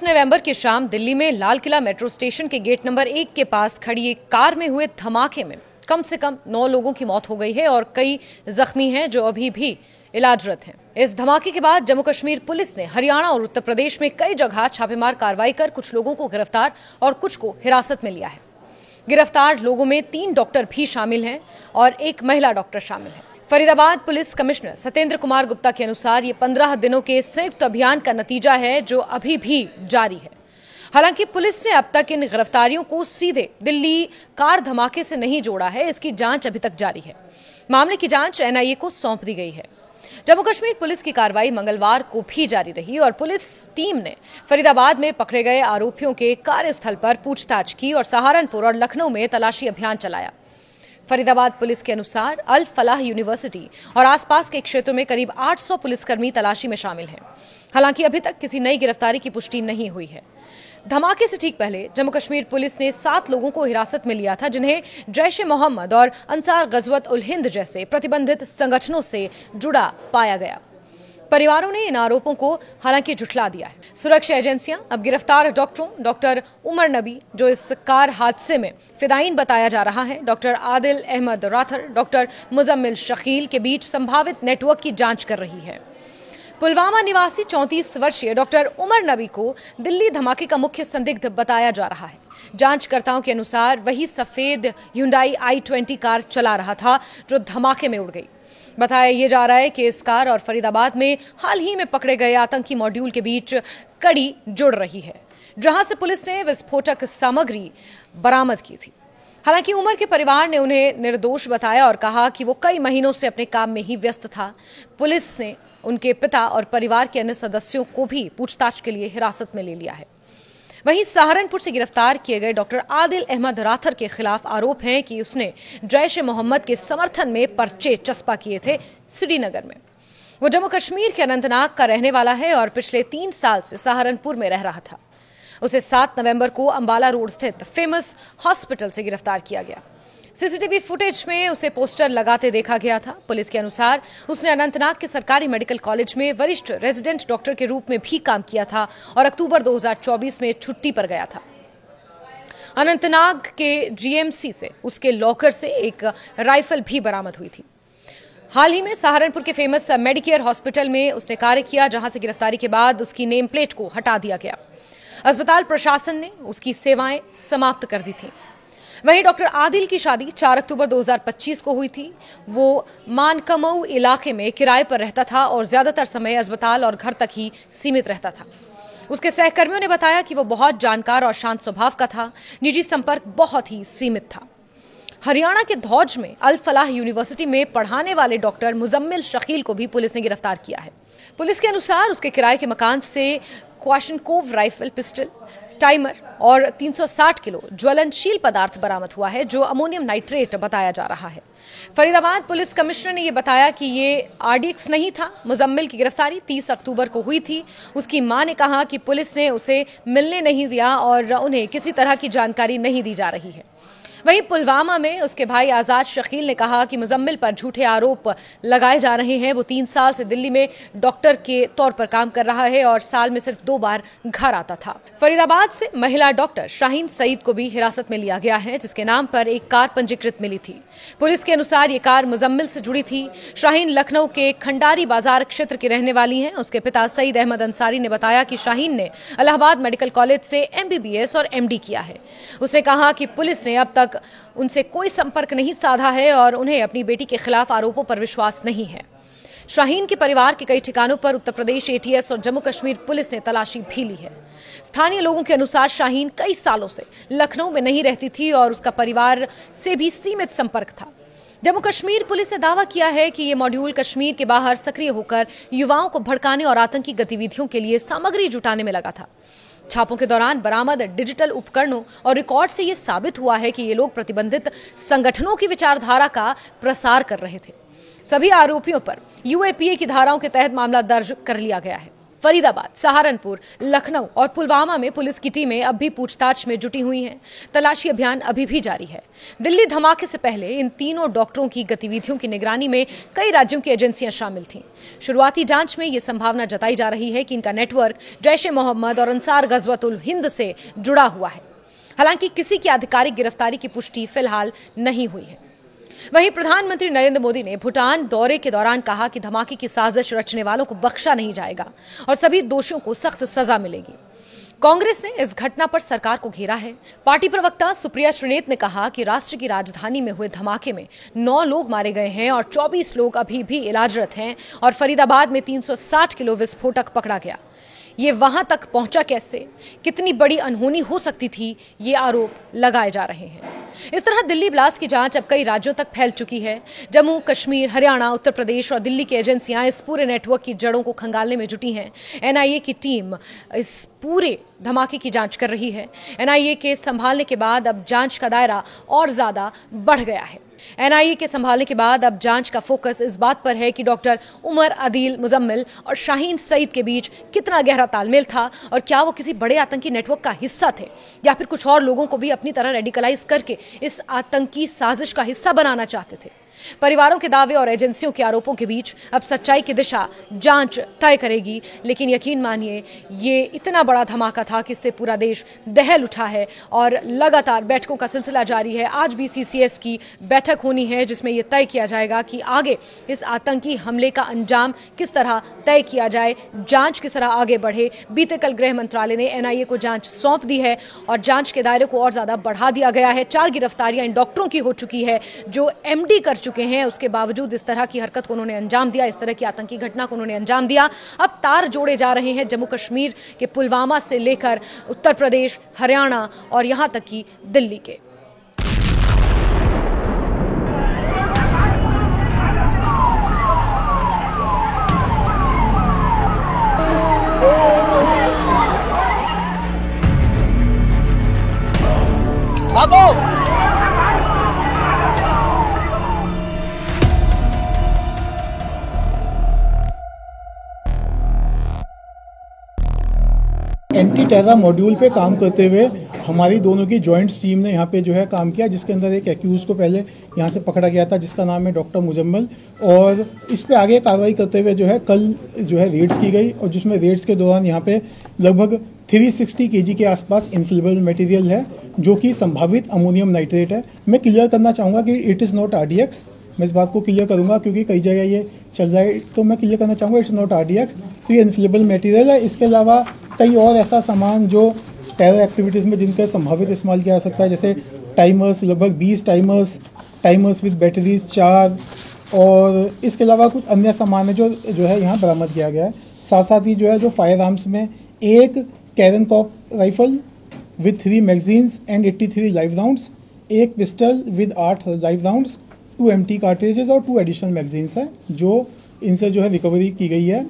नवंबर की शाम दिल्ली में लाल किला मेट्रो स्टेशन के गेट नंबर 1 के पास खड़ी एक कार में हुए धमाके में कम से कम 9 लोगों की मौत हो गई है और कई जख्मी हैं जो अभी भी इलाजरत हैं। इस धमाके के बाद जम्मू कश्मीर पुलिस ने हरियाणा और उत्तर प्रदेश में कई जगह छापेमार कार्रवाई कर कुछ लोगों को गिरफ्तार और कुछ को हिरासत में लिया है। गिरफ्तार लोगों में 3 डॉक्टर भी शामिल हैं और एक महिला डॉक्टर शामिल है। फरीदाबाद पुलिस कमिश्नर सत्येंद्र कुमार गुप्ता के अनुसार ये 15 दिनों के संयुक्त अभियान का नतीजा है जो अभी भी जारी है। हालांकि पुलिस ने अब तक इन गिरफ्तारियों को सीधे दिल्ली कार धमाके से नहीं जोड़ा है, इसकी जांच अभी तक जारी है। मामले की जांच एनआईए को सौंप दी गई है। जम्मू कश्मीर पुलिस की कार्रवाई मंगलवार को भी जारी रही और पुलिस टीम ने फरीदाबाद में पकड़े गए आरोपियों के कार्यस्थल पर पूछताछ की और सहारनपुर और लखनऊ में तलाशी अभियान चलाया। फरीदाबाद पुलिस के अनुसार अल फलाह यूनिवर्सिटी और आसपास के क्षेत्रों में करीब 800 पुलिसकर्मी तलाशी में शामिल हैं। हालांकि अभी तक किसी नई गिरफ्तारी की पुष्टि नहीं हुई है। धमाके से ठीक पहले जम्मू कश्मीर पुलिस ने 7 लोगों को हिरासत में लिया था जिन्हें जैश-ए-मोहम्मद और अंसार गजवत उल हिंद जैसे प्रतिबंधित संगठनों से जुड़ा पाया गया। परिवारों ने इन आरोपों को हालांकि झुठला दिया है। सुरक्षा एजेंसियां अब गिरफ्तार डॉक्टर उमर नबी, जो इस कार हादसे में फिदायीन बताया जा रहा है, डॉक्टर आदिल अहमद राथर, डॉक्टर मुजम्मिल शकील के बीच संभावित नेटवर्क की जांच कर रही है। पुलवामा निवासी 34 वर्षीय डॉक्टर उमर नबी को दिल्ली धमाके का मुख्य संदिग्ध बताया जा रहा है। जांचकर्ताओं के अनुसार वही सफेद Hyundai i20 कार चला रहा था जो धमाके में उड़ गई। बताया ये जा रहा है कि इस कार और फरीदाबाद में हाल ही में पकड़े गए आतंकी मॉड्यूल के बीच कड़ी जुड़ रही है, जहां से पुलिस ने विस्फोटक सामग्री बरामद की थी। हालांकि उमर के परिवार ने उन्हें निर्दोष बताया और कहा कि वो कई महीनों से अपने काम में ही व्यस्त था। पुलिस ने उनके पिता और परिवार के अन्य सदस्यों को भी पूछताछ के लिए हिरासत में ले लिया है। वहीं सहारनपुर से गिरफ्तार किए गए डॉक्टर आदिल अहमद राथर के खिलाफ आरोप है कि उसने जैश-ए-मोहम्मद के समर्थन में पर्चे चस्पा किए थे श्रीनगर में। वो जम्मू कश्मीर के अनंतनाग का रहने वाला है और पिछले 3 साल से सहारनपुर में रह रहा था। उसे 7 नवंबर को अंबाला रोड स्थित फेमस हॉस्पिटल से गिरफ्तार किया गया। सीसीटीवी फुटेज में उसे पोस्टर लगाते देखा गया था। पुलिस के अनुसार उसने अनंतनाग के सरकारी मेडिकल कॉलेज में वरिष्ठ रेजिडेंट डॉक्टर के रूप में भी काम किया था और अक्टूबर 2024 में छुट्टी पर गया था। अनंतनाग के जीएमसी से उसके लॉकर से एक राइफल भी बरामद हुई थी। हाल ही में सहारनपुर के फेमस मेडिकेयर हॉस्पिटल में उसने कार्य किया, जहां से गिरफ्तारी के बाद उसकी नेम प्लेट को हटा दिया गया। अस्पताल प्रशासन ने उसकी सेवाएं समाप्त कर दी थी। वहीं डॉक्टर आदिल की शादी 4 अक्टूबर 2025 को हुई थी। वो मानकमऊ इलाके में किराए पर रहता था और ज्यादातर समय अस्पताल और घर तक ही सीमित रहता था। उसके सहकर्मियों ने बताया कि वो बहुत जानकार और शांत स्वभाव का था। निजी संपर्क बहुत ही सीमित था। हरियाणा के धौज में अल फलाह यूनिवर्सिटी में पढ़ाने वाले डॉक्टर मुजम्मिल शकील को भी पुलिस ने गिरफ्तार किया है। पुलिस के अनुसार उसके किराए के मकान से क्लाशनकोव राइफल, पिस्टल, टाइमर और 360 किलो ज्वलनशील पदार्थ बरामद हुआ है, जो अमोनियम नाइट्रेट बताया जा रहा है। फरीदाबाद पुलिस कमिश्नर ने यह बताया कि ये आरडीएक्स नहीं था। मुजम्मिल की गिरफ्तारी 30 अक्टूबर को हुई थी। उसकी मां ने कहा कि पुलिस ने उसे मिलने नहीं दिया और उन्हें किसी तरह की जानकारी नहीं दी जा रही है। वहीं पुलवामा में उसके भाई आजाद शकील ने कहा कि मुजम्मिल पर झूठे आरोप लगाए जा रहे हैं। वो 3 साल से दिल्ली में डॉक्टर के तौर पर काम कर रहा है और साल में सिर्फ 2 बार घर आता था। फरीदाबाद से महिला डॉक्टर शाहीन सईद को भी हिरासत में लिया गया है, जिसके नाम पर एक कार पंजीकृत मिली थी। पुलिस के अनुसार ये कार मुजम्मिल से जुड़ी थी। शाहीन लखनऊ के खंडारी बाजार क्षेत्र की रहने वाली है। उसके पिता सईद अहमद अंसारी ने बताया कि शाहीन ने इलाहाबाद मेडिकल कॉलेज से MBBS और MD किया है। उसने कहा कि पुलिस ने अब तक उनसे कोई संपर्क नहीं साधा है और उन्हें अपनी बेटी के खिलाफ आरोपों पर विश्वास नहीं है। शाहीन के परिवार के कई ठिकानों पर उत्तर प्रदेश ATS और जम्मू कश्मीर पुलिस ने तलाशी भी ली है। स्थानीय लोगों के अनुसार शाहीन कई सालों से लखनऊ में नहीं रहती थी और उसका परिवार से भी सीमित संपर्क था। जम्मू कश्मीर पुलिस ने दावा किया है कि ये मॉड्यूल कश्मीर के बाहर सक्रिय होकर युवाओं को भड़काने और आतंकी गतिविधियों के लिए सामग्री जुटाने में लगा था। छापों के दौरान बरामद डिजिटल उपकरणों और रिकॉर्ड से यह साबित हुआ है कि ये लोग प्रतिबंधित संगठनों की विचारधारा का प्रसार कर रहे थे। सभी आरोपियों पर UAPA की धाराओं के तहत मामला दर्ज कर लिया गया है। फरीदाबाद, सहारनपुर, लखनऊ और पुलवामा में पुलिस की टीमें अब भी पूछताछ में जुटी हुई हैं। तलाशी अभियान अभी भी जारी है। दिल्ली धमाके से पहले इन तीनों डॉक्टरों की गतिविधियों की निगरानी में कई राज्यों की एजेंसियां शामिल थीं। शुरुआती जांच में ये संभावना जताई जा रही है कि इनका नेटवर्क जैश ए मोहम्मद और अंसार गजवतुल हिंद से जुड़ा हुआ है। हालांकि किसी की आधिकारिक गिरफ्तारी की पुष्टि फिलहाल नहीं हुई है। वहीं प्रधानमंत्री नरेंद्र मोदी ने भूटान दौरे के दौरान कहा कि धमाके की साजिश रचने वालों को बख्शा नहीं जाएगा और सभी दोषियों को सख्त सजा मिलेगी। कांग्रेस ने इस घटना पर सरकार को घेरा है। पार्टी प्रवक्ता सुप्रिया श्रीनेत ने कहा कि राष्ट्र की राजधानी में हुए धमाके में 9 लोग मारे गए हैं और 24 लोग अभी भी इलाजरत हैं और फरीदाबाद में 360 किलो विस्फोटक पकड़ा गया। ये वहां तक पहुंचा कैसे, कितनी बड़ी अनहोनी हो सकती थी, ये आरोप लगाए जा रहे हैं। इस तरह दिल्ली ब्लास्ट की जांच अब कई राज्यों तक फैल चुकी है। जम्मू, कश्मीर, हरियाणा, उत्तर प्रदेश और दिल्ली की एजेंसियां इस पूरे नेटवर्क की जड़ों को खंगालने में जुटी हैं। एनआईए की टीम इस पूरे धमाके की जांच कर रही है। एनआईए के संभालने के बाद अब जांच का दायरा और ज्यादा बढ़ गया है। एनआईए के संभालने के बाद अब जांच का फोकस इस बात पर है कि डॉक्टर उमर अदील मुजम्मिल और शाहीन सईद के बीच कितना गहरा तालमेल था और क्या वो किसी बड़े आतंकी नेटवर्क का हिस्सा थे या फिर कुछ और लोगों को भी अपनी तरह रेडिकलाइज करके इस आतंकी साजिश का हिस्सा बनाना चाहते थे। परिवारों के दावे और एजेंसियों के आरोपों के बीच अब सच्चाई की दिशा जांच तय करेगी। लेकिन यकीन मानिए, ये इतना बड़ा धमाका था कि इससे पूरा देश दहल उठा है और लगातार बैठकों का सिलसिला जारी है। आज भी सीसीएस की बैठक होनी है जिसमें यह तय किया जाएगा कि आगे इस आतंकी हमले का अंजाम किस तरह तय किया जाए, जांच किस तरह आगे बढ़े। बीते कल गृह मंत्रालय ने एनआईए को जांच सौंप दी है और जांच के दायरे को और ज्यादा बढ़ा दिया गया है। 4 गिरफ्तारियां इन डॉक्टरों की हो चुकी है जो एमडी कर चुके हैं। उसके बावजूद इस तरह की हरकत को उन्होंने अंजाम दिया, इस तरह की आतंकी घटना को उन्होंने अंजाम दिया। अब तार जोड़े जा रहे हैं जम्मू कश्मीर के पुलवामा से लेकर उत्तर प्रदेश, हरियाणा और यहां तक कि दिल्ली के। एंटी टेरर मॉड्यूल पे काम करते हुए हमारी दोनों की जॉइंट टीम ने यहाँ पे जो है काम किया, जिसके अंदर एक एक्यूज को पहले यहाँ से पकड़ा गया था जिसका नाम है डॉक्टर मुजम्मिल, और इस पे आगे कार्रवाई करते हुए जो है कल जो है रेड्स की गई और जिसमें रेड्स के दौरान यहाँ पे लगभग 360 kg के आसपास इन्फ्लेमेबल मटेरियल है जो कि संभावित अमोनियम नाइट्रेट है। मैं क्लियर करना चाहूँगा कि इट इज़ नॉट RDX। मैं इस बात को क्लियर करूंगा क्योंकि कई जगह ये चल रहा है, तो मैं क्लियर करना चाहूँगा इट्स नॉट RDX। तो ये इन्फ्लेमेबल मटेरियल है। इसके अलावा कई और ऐसा सामान जो टेरर एक्टिविटीज़ में जिनका संभावित इस्तेमाल किया जा सकता है, जैसे टाइमर्स, लगभग 20 टाइमर्स विद बैटरीज 4, और इसके अलावा कुछ अन्य सामान है जो है यहाँ बरामद किया गया है। साथ साथ ही जो है जो फायर आर्म्स में एक karen cop rifle with 3 magazines and 83 live rounds, एक pistol with 8 live rounds, 2 empty cartridges और 2 एडिशनल मैगजीन्स हैं जो इनसे जो है रिकवरी की गई है।